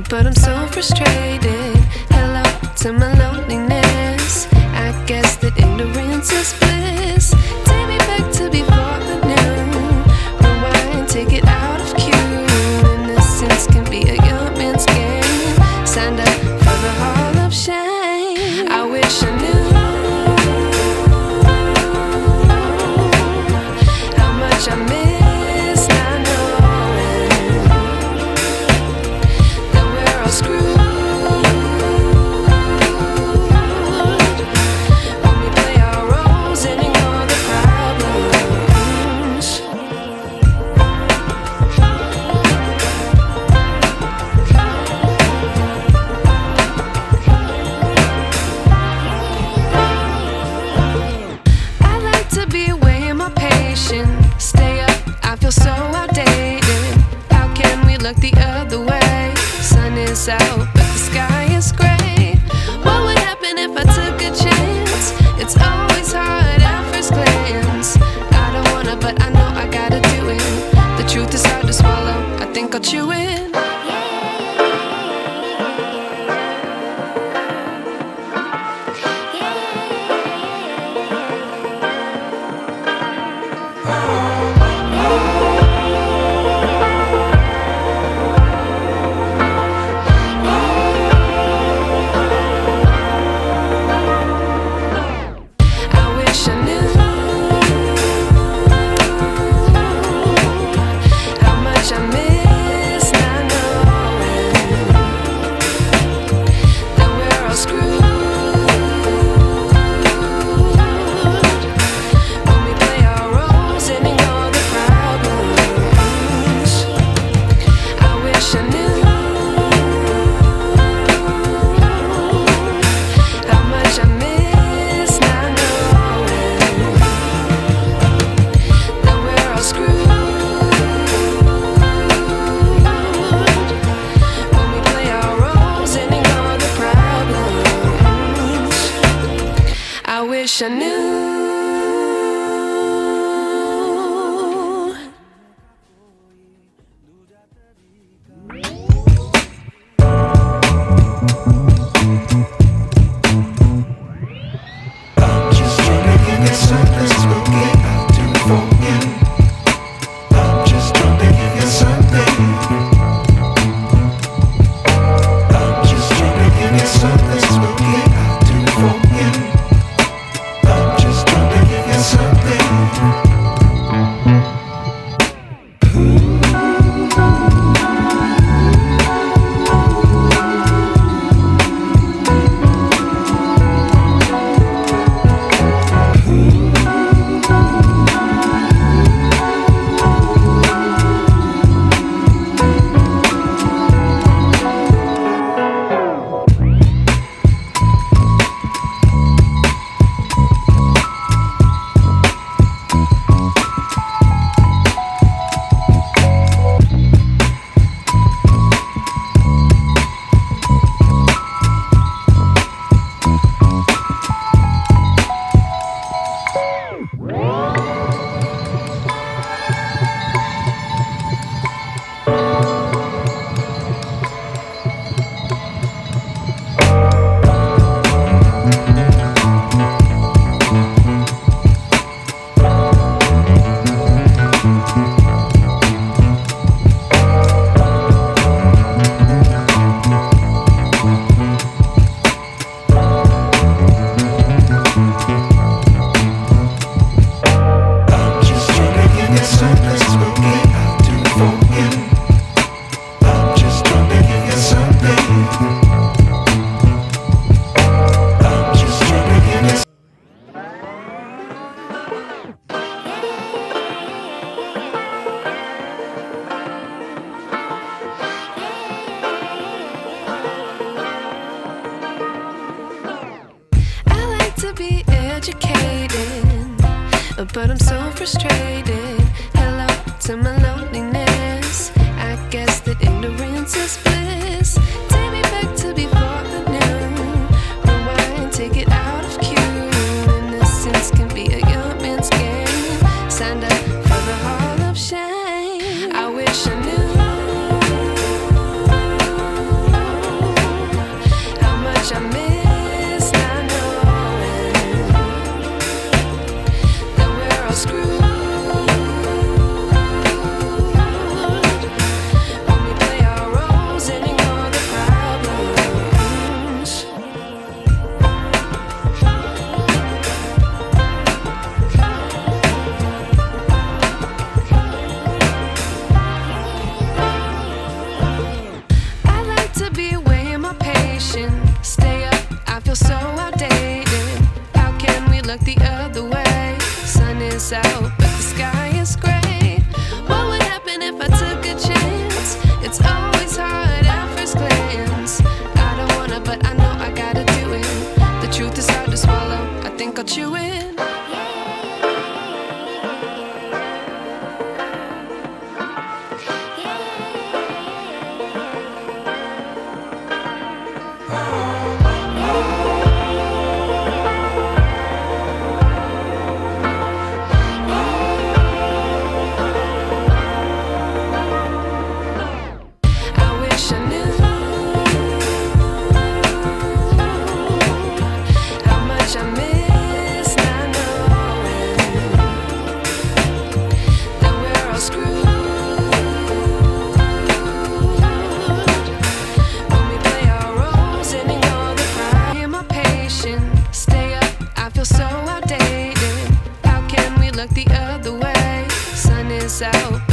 but I'm so frustrated. Hello to my loneliness. I guess that ignorance is bliss. Take me back to before I knew. Rewind, take it out of cue. Innocence can be a young man's game. Signed up for the hall of shame. I wish I knew how much I miss not knowing that we're all screwed when we play our roles and ignore the problems. I like to be away in my patience. Stay up, I feel so outdated. How can we look the other way? Sun is out, but the sky is gray. What would happen if I took a chance? It's always hard at first glance. I don't wanna, but I know I gotta do it. The truth is hard to swallow, I think I'll chew it. I wish I knew how much I miss not knowing that we're all screwed when we play our roles and ignore the problems. I wish I knew how much I miss not knowing that we're all screwed when we play our roles and ignore the problems. I wish I knew. Just trying to give you something spooky out to for you. I'm just trying to give you something. I'm just trying to give you something spooky out to for you. I'm just trying to give you something. I'm just trying to give you something spooky out to for you. I'm just trying to give you something. I'm just trying to give you. I like to be educated, but I'm so frustrated. Hello to my loneliness. I guess that ignorance is bliss. Take me back to before I knew. Rewind, take it out of cue. Innocence can be a young man's game. Signed up for the hall of shame. I wish I knew look the other way? Sun is out,